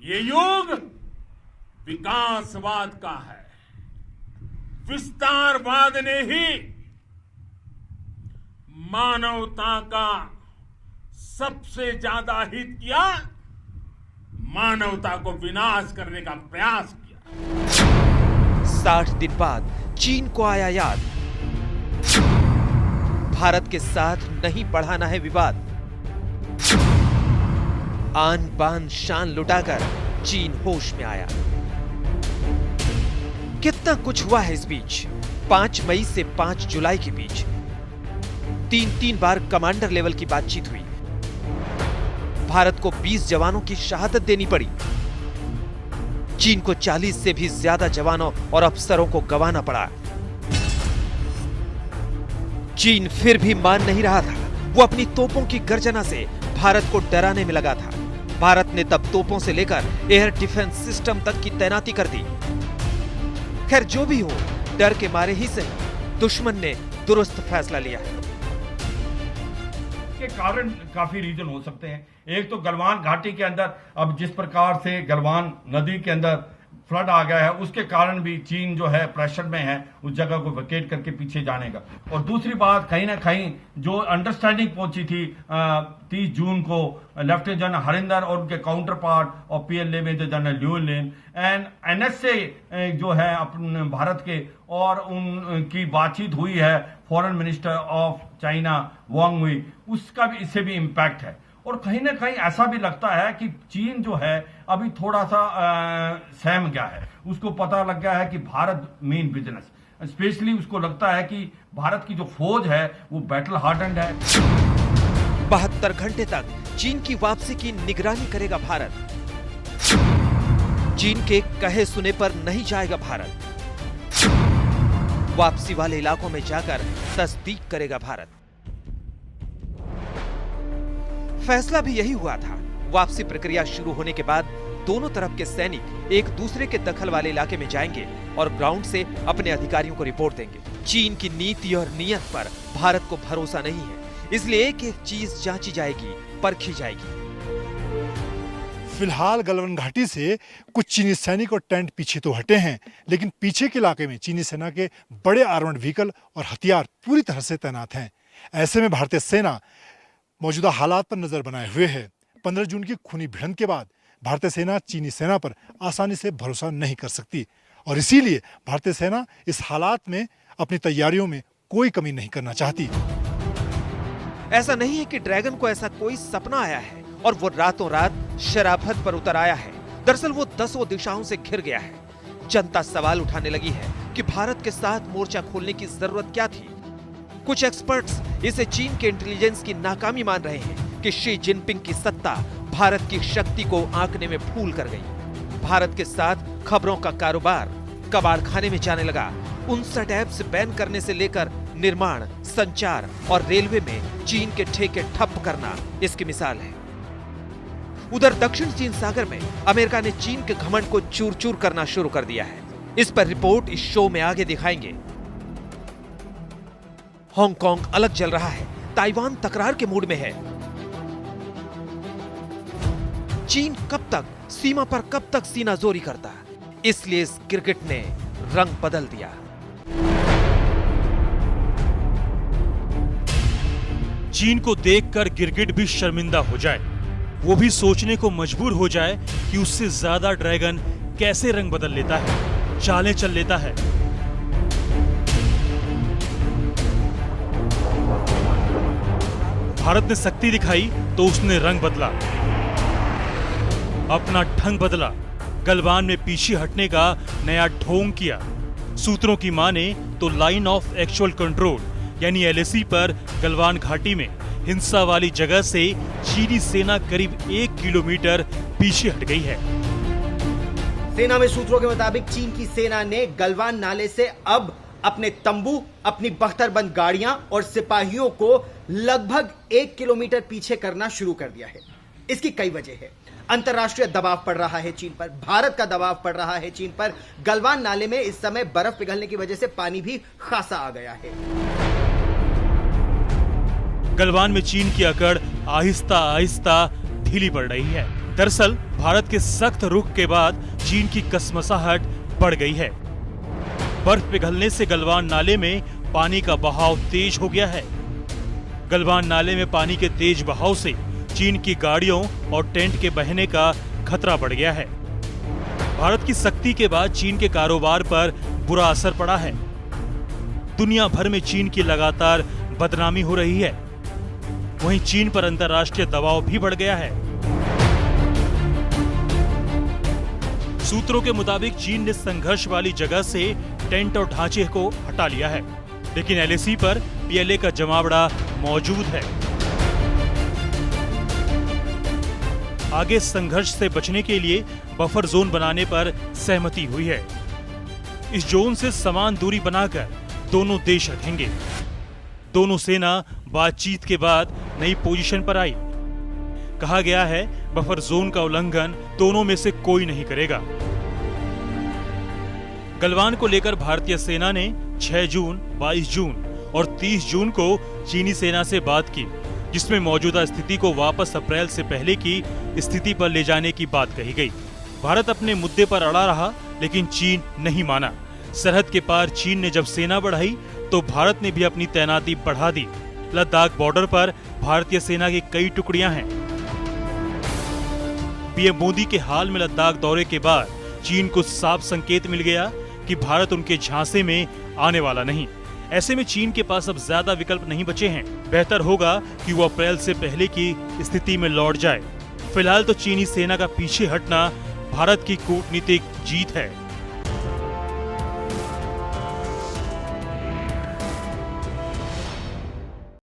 ये युग विकासवाद का है। विस्तारवाद ने ही मानवता का सबसे ज्यादा हित किया, मानवता को विनाश करने का प्रयास किया। 60 दिन बाद चीन को आया याद, भारत के साथ नहीं बढ़ाना है विवाद। आन बान शान लुटाकर चीन होश में आया। कितना कुछ हुआ है इस बीच। 5 मई से 5 जुलाई के बीच 3 बार कमांडर लेवल की बातचीत हुई। भारत को 20 जवानों की शहादत देनी पड़ी। चीन को 40 से भी ज्यादा जवानों और अफसरों को गंवाना पड़ा। चीन फिर भी मान नहीं रहा था। वो अपनी तोपों की गर्जना से भारत को डराने में लगा था। भारत ने तब तोपों से लेकर एयर डिफेंस सिस्टम तक की तैनाती कर दी। खैर जो भी हो, डर के मारे ही सही दुश्मन ने दुरुस्त फैसला लिया। के कारण काफी रीजन हो सकते हैं। एक तो गलवान घाटी के अंदर अब जिस प्रकार से गलवान नदी के अंदर फ्लड आ गया है, उसके कारण भी चीन जो है प्रेशर में है उस जगह को वेकेट करके पीछे जाने का। और दूसरी बात, कहीं ना कहीं जो अंडरस्टैंडिंग पहुंची थी 30 जून को लेफ्टिनेंट जनरल हरिंदर और उनके काउंटर पार्ट और PLA में जो जनरल ल्यूलिन एंड NSA जो है अपने भारत के, और उनकी बातचीत हुई है फॉरेन मिनिस्टर ऑफ चाइना वांग हुई, उसका भी इससे भी इम्पैक्ट है। और कहीं ना कहीं ऐसा भी लगता है कि चीन जो है अभी थोड़ा सा सहम गया है। उसको पता लग गया है कि भारत मेन बिजनेस, स्पेशली उसको लगता है कि भारत की जो फौज है वो बैटल हार्डन्ड है। 72 घंटे तक चीन की वापसी की निगरानी करेगा भारत। चीन के कहे सुने पर नहीं जाएगा भारत। वापसी वाले इलाकों में जाकर तस्दीक करेगा भारत। फैसला भी यही हुआ था। वापसी प्रक्रिया शुरू होने के बाद दोनों तरफ के सैनिक एक दूसरे के दखल वाले इलाके में जाएंगे और ग्राउंड से अपने अधिकारियों को रिपोर्ट देंगे। चीन की नीति और नीयत पर भारत को भरोसा नहीं है, इसलिए एक एक चीज जांची जाएगी, परखी जाएगी। फिलहाल गलवान घाटी से कुछ चीनी सैनिक और टेंट पीछे तो हटे हैं, लेकिन पीछे के इलाके में चीनी सेना के बड़े आर्मर्ड व्हीकल और हथियार पूरी तरह से तैनात हैं। ऐसे में भारतीय सेना मौजूदा हालात पर नजर बनाए हुए है। 15 जून की खूनी भिड़ंत के बाद भारतीय सेना चीनी सेना पर आसानी से भरोसा नहीं कर सकती और इसीलिए भारतीय सेना इस हालात में अपनी तैयारियों में कोई कमी नहीं करना चाहती। ऐसा नहीं है कि ड्रैगन को ऐसा कोई सपना आया है और वो रातों रात शराफत पर उतर आया है। दरअसल वो 10 दिशाओं से घिर गया है। जनता सवाल उठाने लगी है कि भारत के साथ मोर्चा खोलने की जरूरत क्या थी। कुछ एक्सपर्ट्स इसे चीन के इंटेलिजेंस की नाकामी मान रहे हैं कि शी जिनपिंग की सत्ता भारत की शक्ति को आंकने में भूल कर गई। भारत के साथ खबरों का कारोबार कबाड़खाने में जाने लगा। 59 ऐप्स बैन करने से लेकर निर्माण, संचार और रेलवे में चीन के ठेके ठप करना इसकी मिसाल है। उधर दक्षिण चीन सागर में अमेरिका ने चीन के घमंड को चूर चूर करना शुरू कर दिया है। इस पर रिपोर्ट इस शो में आगे दिखाएंगे। हांगकांग अलग जल रहा है, ताइवान तकरार के मूड में है। चीन कब तक सीमा पर कब तक सीनाजोरी करता, इसलिए इस गिरगिट ने रंग बदल दिया। चीन को देखकर गिरगिट भी शर्मिंदा हो जाए, वो भी सोचने को मजबूर हो जाए कि उससे ज्यादा ड्रैगन कैसे रंग बदल लेता है, चालें चल लेता है। भारत ने शक्ति दिखाई तो उसने रंग बदला, अपना ढंग बदला, गलवान में पीछे हटने का नया ढोंग किया। सूत्रों की माने तो लाइन ऑफ एक्चुअल कंट्रोल यानी LAC पर गलवान घाटी में हिंसा वाली जगह से चीनी सेना करीब 1 किलोमीटर पीछे हट गई है। सेना में सूत्रों के मुताबिक चीन की सेना ने गलवान नाले से अब अपने तंबू, अपनी बख्तरबंद गाड़ियां और सिपाहियों को लगभग 1 किलोमीटर पीछे करना शुरू कर दिया है। इसकी कई वजह है। अंतर्राष्ट्रीय दबाव पड़ रहा है चीन पर, भारत का दबाव पड़ रहा है चीन पर। गलवान नाले में इस समय बर्फ पिघलने की वजह से पानी भी खासा आ गया है। गलवान में चीन की अकड़ आहिस्ता आहिस्ता ढीली पड़ रही है। दरअसल भारत के सख्त रुख के बाद चीन की कसमसाहट बढ़ गई है। बर्फ पिघलने से गलवान नाले में पानी का बहाव तेज हो गया है। गलवान नाले में पानी के तेज बहाव से चीन की गाड़ियों और टेंट के बहने का खतरा बढ़ गया है। भारत की सख्ती के बाद चीन के कारोबार पर बुरा असर पड़ा है। दुनिया भर में चीन की लगातार बदनामी हो रही है। वहीं चीन पर अंतर्राष्ट्रीय दबाव भी बढ़ गया है। सूत्रों के मुताबिक चीन ने संघर्ष वाली जगह से टेंट और ढांचे को हटा लिया है, लेकिन एलएसी पर पीएलए का जमावड़ा मौजूद है। आगे संघर्ष से बचने के लिए बफर जोन बनाने पर सहमति हुई है। इस जोन से समान दूरी बनाकर दोनों देश रखेंगे। दोनों सेना बातचीत के बाद नई पोजीशन पर आई। कहा गया है बफर जोन का उल्लंघन दोनों में से कोई नहीं करेगा। गलवान को लेकर भारतीय सेना ने 6 जून, 22 जून और 30 जून को चीनी सेना से बात की, जिसमें मौजूदा स्थिति को वापस अप्रैल से पहले की स्थिति पर ले जाने की बात कही गई। भारत अपने मुद्दे पर अड़ा रहा, लेकिन चीन नहीं माना। सरहद के पार चीन ने जब सेना बढ़ाई तो भारत ने भी अपनी तैनाती बढ़ा दी। लद्दाख बॉर्डर पर भारतीय सेना की कई टुकड़ियां हैं। पीएम मोदी के हाल में लद्दाख दौरे के बाद चीन को साफ संकेत मिल गया कि भारत उनके झांसे में आने वाला नहीं। ऐसे में चीन के पास अब ज्यादा विकल्प नहीं बचे हैं। बेहतर होगा कि वो अप्रैल से पहले की स्थिति में लौट जाए। फिलहाल तो चीनी सेना का पीछे हटना भारत की कूटनीतिक जीत है।